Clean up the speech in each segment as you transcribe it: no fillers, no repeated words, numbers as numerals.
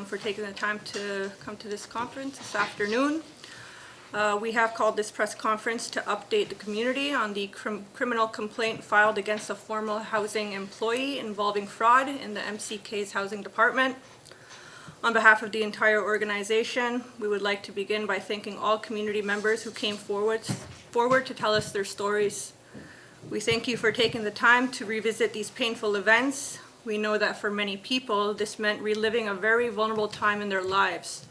for taking the time to come to this conference this afternoon. We have called this press conference to update the community on the criminal complaint filed against a former housing employee involving fraud in the MCK's housing department. On behalf of the entire organization, we would like to begin by thanking all community members who came forward to tell us their stories. We thank you for taking the time to revisit these painful events. We know that for many people, this meant reliving a very vulnerable time in their lives.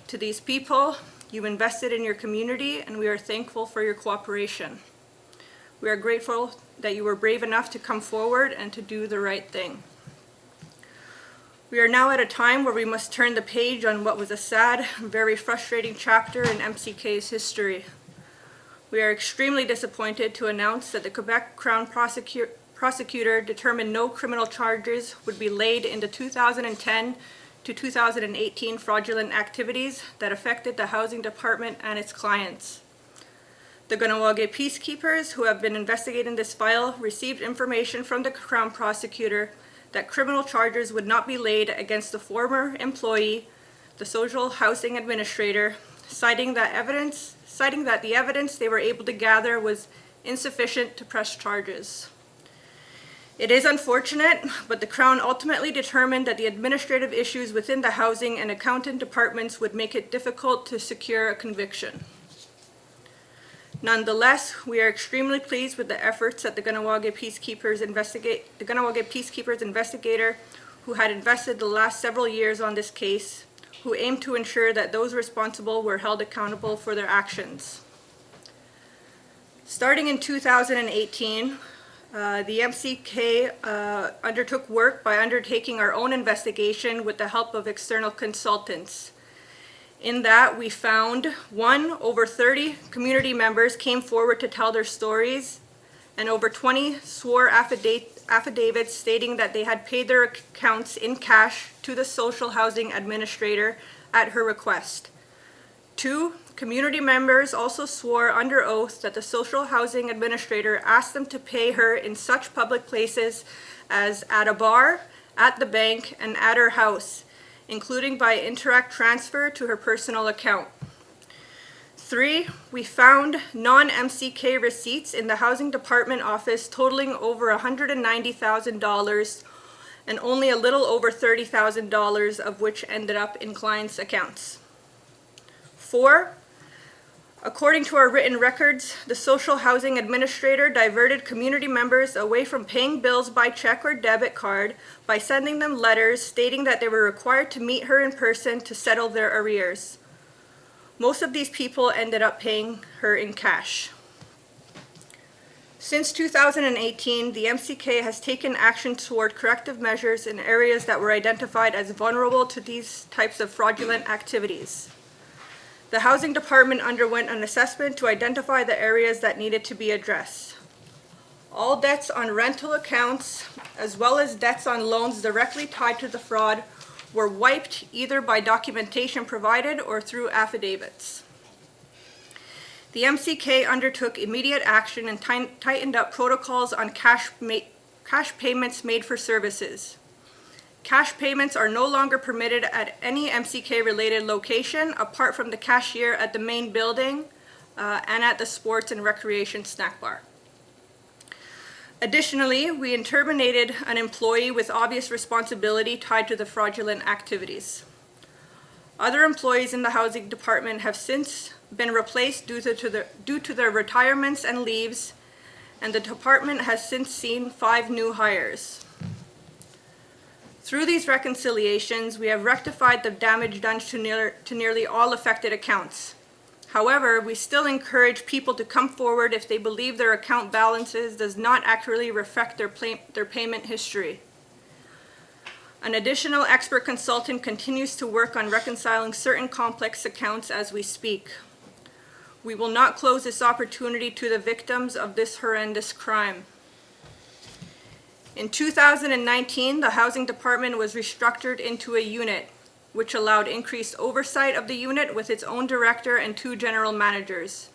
To these people, you invested in your community, and we are thankful for your cooperation. We are grateful that you were brave enough to come forward and to do the right thing. We are now at a time where we must turn the page on what was a sad and very frustrating chapter in MCK's history. We are extremely disappointed to announce that the Quebec Crown prosecutor determined no criminal charges would be laid into 2010 to 2018 fraudulent activities that affected the housing department and its clients. The Kahnawake peacekeepers who have been investigating this file received information from the Crown prosecutor that criminal charges would not be laid against the former employee, the social housing administrator, citing that the evidence they were able to gather was insufficient to press charges. It is unfortunate, but the Crown ultimately determined that the administrative issues within the housing and accountant departments would make it difficult to secure a conviction. Nonetheless, we are extremely pleased with the efforts that the Kahnawake peacekeepers investigator who had invested the last several years on this case, who aimed to ensure that those responsible were held accountable for their actions. Starting in 2018, the MCK undertook work by undertaking our own investigation with the help of external consultants. In that, we found, over 30 community members came forward to tell their stories, and over 20 swore affidavits stating that they had paid their accounts in cash to the social housing administrator at her request. 2 community members also swore under oath that the social housing administrator asked them to pay her in such public places as at a bar, at the bank, and at her house, including by Interact transfer to her personal account. 3, we found non-MCK receipts in the housing department office totaling over $190,000 and only a little over $30,000 of which ended up in clients' accounts. 4, according to our written records, the social housing administrator diverted community members away from paying bills by check or debit card by sending them letters stating that they were required to meet her in person to settle their arrears. Most of these people ended up paying her in cash. Since 2018, the MCK has taken action toward corrective measures in areas that were identified as vulnerable to these types of fraudulent activities. The housing department underwent an assessment to identify the areas that needed to be addressed. All debts on rental accounts, as well as debts on loans directly tied to the fraud, were wiped either by documentation provided or through affidavits. The MCK undertook immediate action and tightened up protocols on cash payments made for services. Cash payments are no longer permitted at any MCK-related location apart from the cashier at the main building and at the sports and recreation snack bar. Additionally, we terminated an employee with obvious responsibility tied to the fraudulent activities. Other employees in the housing department have since been replaced due to their retirements and leaves, and the department has since seen 5 new hires. Through these reconciliations, we have rectified the damage done to nearly all affected accounts. However, we still encourage people to come forward if they believe their account balances does not accurately reflect their payment history. An additional expert consultant continues to work on reconciling certain complex accounts as we speak. We will not close this opportunity to the victims of this horrendous crime. In 2019, the housing department was restructured into a unit, which allowed increased oversight of the unit with its own director and 2 general managers.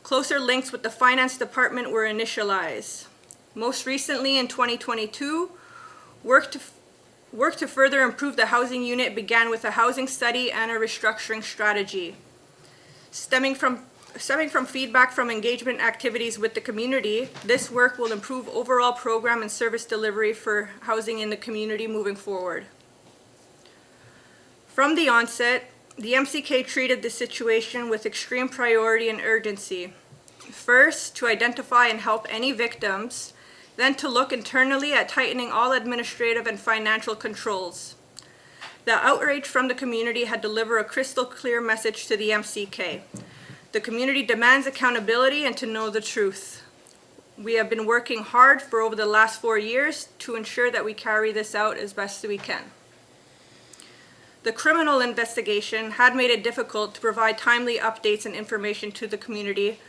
Closer links with the finance department were initialized. Most recently, in 2022, work Work to further improve the housing unit began with a housing study and a restructuring strategy. Stemming from feedback from engagement activities with the community, this work will improve overall program and service delivery for housing in the community moving forward. From the onset, the MCK treated the situation with extreme priority and urgency. First, to identify and help any victims, then to look internally at tightening all administrative and financial controls. The outrage from the community had delivered a crystal clear message to the MCK. The community demands accountability and to know the truth. We have been working hard for over the last 4 years to ensure that we carry this out as best we can. The criminal investigation had made it difficult to provide timely updates and information to the community,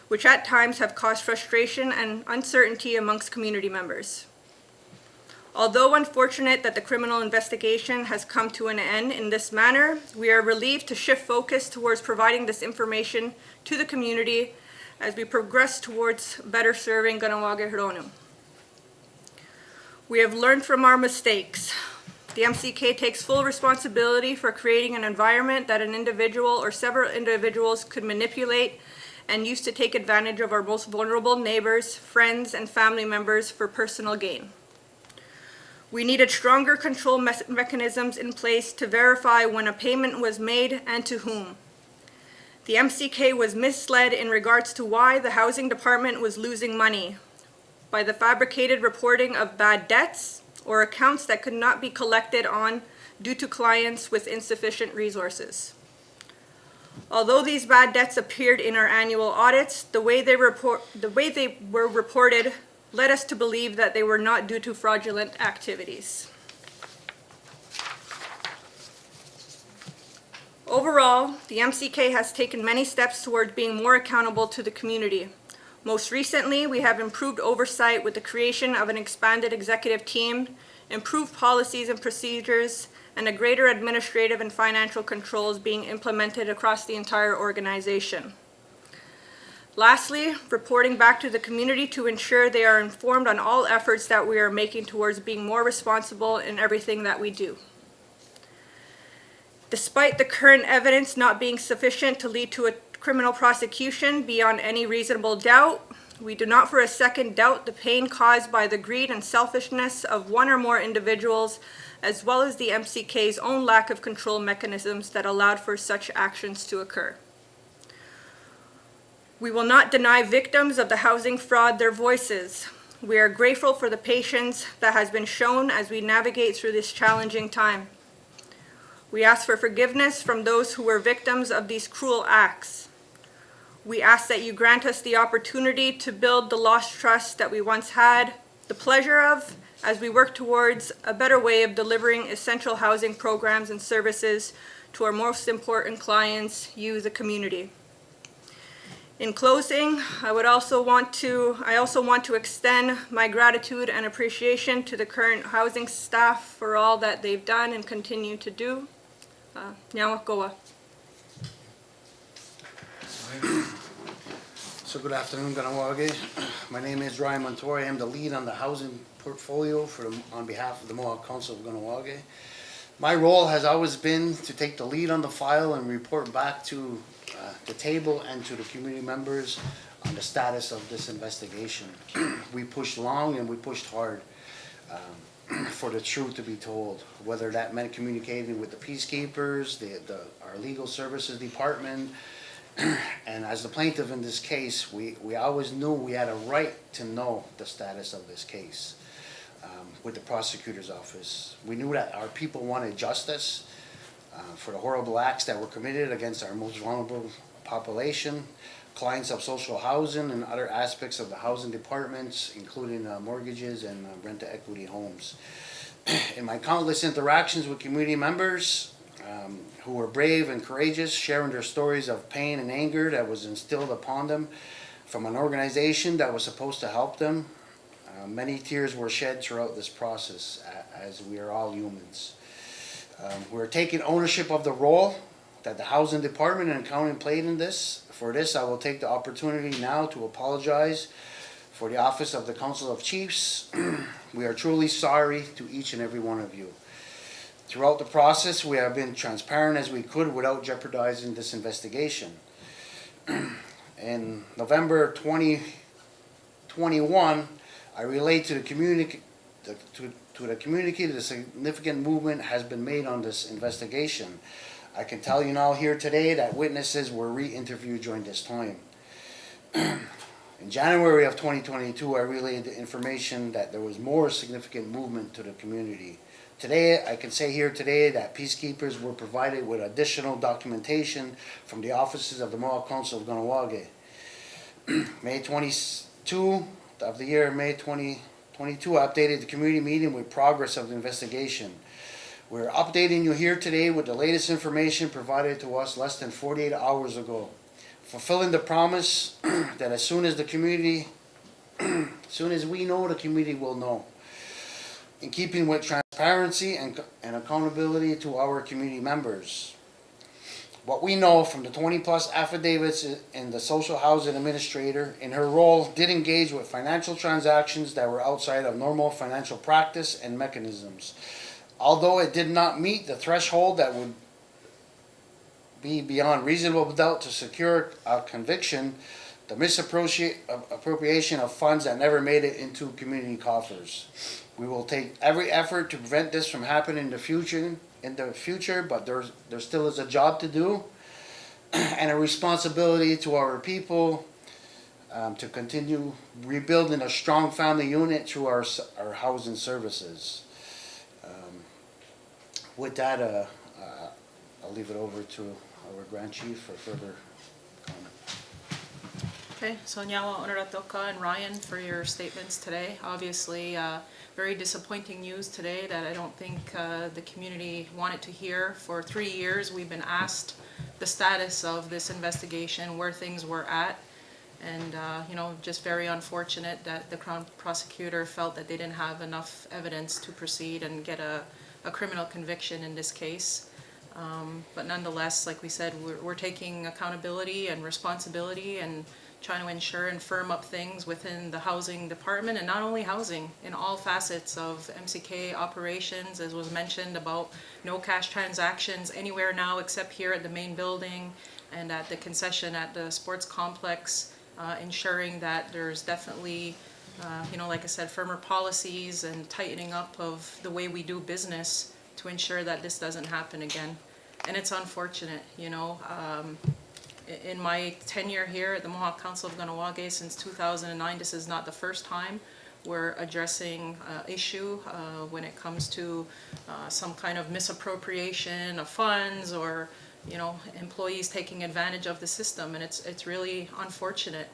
which at times have caused frustration and uncertainty amongst community members. Although unfortunate that the criminal investigation has come to an end in this manner, we are relieved to shift focus towards providing this information to the community as we progress towards better serving Kahnawake. We have learned from our mistakes. The MCK takes full responsibility for creating an environment that an individual or several individuals could manipulate and use to take advantage of our most vulnerable neighbors, friends, and family members for personal gain. We needed stronger control mechanisms in place to verify when a payment was made and to whom. The MCK was misled in regards to why the housing department was losing money by the fabricated reporting of bad debts or accounts that could not be collected on due to clients with insufficient resources. Although these bad debts appeared in our annual audits, the way they were reported led us to believe that they were not due to fraudulent activities. Overall, the MCK has taken many steps toward being more accountable to the community. Most recently, we have improved oversight with the creation of an expanded executive team, improved policies and procedures, and a greater administrative and financial controls being implemented across the entire organization. Lastly, reporting back to the community to ensure they are informed on all efforts that we are making towards being more responsible in everything that we do. Despite the current evidence not being sufficient to lead to a criminal prosecution beyond any reasonable doubt, we do not for a second doubt the pain caused by the greed and selfishness of one or more individuals, as well as the MCK's own lack of control mechanisms that allowed for such actions to occur. We will not deny victims of the housing fraud their voices. We are grateful for the patience that has been shown as we navigate through this challenging time. We ask for forgiveness from those who were victims of these cruel acts. We ask that you grant us the opportunity to build the lost trust that we once had the pleasure of as we work towards a better way of delivering essential housing programs and services to our most important clients, you, the community. In closing, I also want to extend my gratitude and appreciation to the current housing staff for all that they've done and continue to do. Nyawakoa. So good afternoon, Kahnawake. My name is Ryan Montori. I'm the lead on the housing portfolio on behalf of the Mohawk Council of Kahnawake. My role has always been to take the lead on the file and report back to the table and to the community members on the status of this investigation. We pushed long and we pushed hard for the truth to be told, whether that meant communicating with the peacekeepers, our legal services department, and as the plaintiff in this case, we always knew we had a right to know the status of this case with the prosecutor's office. We knew that our people wanted justice for the horrible acts that were committed against our most vulnerable population, clients of social housing and other aspects of the housing departments, including mortgages and rent-to-equity homes. In my countless interactions with community members, who were brave and courageous, sharing their stories of pain and anger that was instilled upon them from an organization that was supposed to help them. Many tears were shed throughout this process, as we are all humans. We're taking ownership of the role that the housing department and county played in this. For this, I will take the opportunity now to apologize for the office of the Council of Chiefs. We are truly sorry to each and every one of you. Throughout the process, we have been transparent as we could without jeopardizing this investigation. In November 2021, I relayed to the community the significant movement has been made on this investigation. I can tell you now here today that witnesses were re-interviewed during this time. In January of 2022, I relayed the information that there was more significant movement to the community. Today, I can say here today that peacekeepers were provided with additional documentation from the offices of the Mohawk Council of Kahnawake. May 22 of the year, May 2022, I updated the community meeting with progress of the investigation. We're updating you here today with the latest information provided to us less than 48 hours ago, fulfilling the promise that as soon as we know, the community will know. In keeping with transparency and accountability to our community members. What we know from the 20+ affidavits in the social housing administrator in her role did engage with financial transactions that were outside of normal financial practice and mechanisms. Although it did not meet the threshold that would be beyond reasonable doubt to secure a conviction, the misappropriation of funds that never made it into community coffers. We will take every effort to prevent this from happening in the future, but there still is a job to do and a responsibility to our people to continue rebuilding a strong family unit through our housing services. With that, I'll leave it over to our Grand Chief for further comment. Okay, so Nyawa, Onoratoka, and Ryan for your statements today. Obviously, very disappointing news today that I don't think the community wanted to hear. For 3 years, we've been asked the status of this investigation, where things were at, and just very unfortunate that the Crown Prosecutor felt that they didn't have enough evidence to proceed and get a criminal conviction in this case. But nonetheless, like we said, we're taking accountability and responsibility and trying to ensure and firm up things within the housing department, and not only housing, in all facets of MCK operations, as was mentioned about no cash transactions anywhere now except here at the main building and at the concession at the sports complex, ensuring that there's definitely like I said, firmer policies and tightening up of the way we do business to ensure that this doesn't happen again. And it's unfortunate, in my tenure here at the Mohawk Council of Kahnawake since 2009, this is not the first time we're addressing issue when it comes to some kind of misappropriation of funds or employees taking advantage of the system, and it's really unfortunate.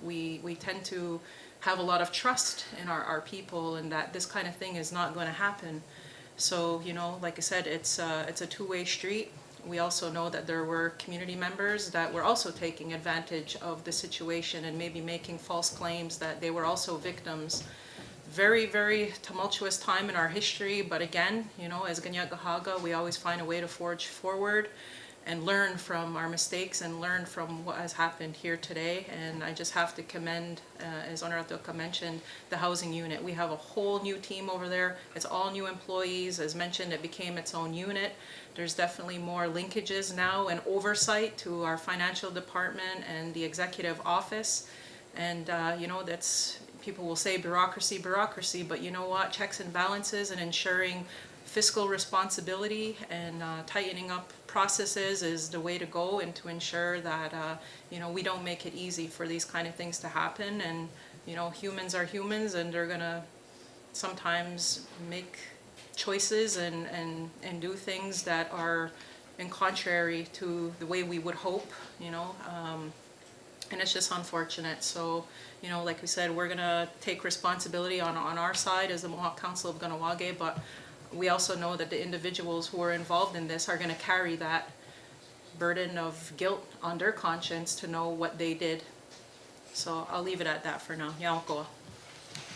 We tend to have a lot of trust in our people, and that this kind of thing is not going to happen. So like I said, it's a two-way street. We also know that there were community members that were also taking advantage of the situation and maybe making false claims that they were also victims. Very, very tumultuous time in our history, but again, as Ganyak Gahaga, we always find a way to forge forward and learn from our mistakes and learn from what has happened here today. And I just have to commend, as Onoratoka mentioned, the housing unit. We have a whole new team over there. It's all new employees. As mentioned, it became its own unit. There's definitely more linkages now and oversight to our financial department and the executive office. And that's, people will say bureaucracy, but you know what? Checks and balances and ensuring fiscal responsibility and tightening up processes is the way to go, and to ensure that we don't make it easy for these kind of things to happen. And humans are humans, and they're gonna sometimes make choices and do things that are in contrary to the way we would hope, and it's just unfortunate. So like we said, we're gonna take responsibility on our side as the Mohawk Council of Kahnawake, but we also know that the individuals who are involved in this are going to carry that burden of guilt on their conscience to know what they did. So I'll leave it at that for now. Yaokoa.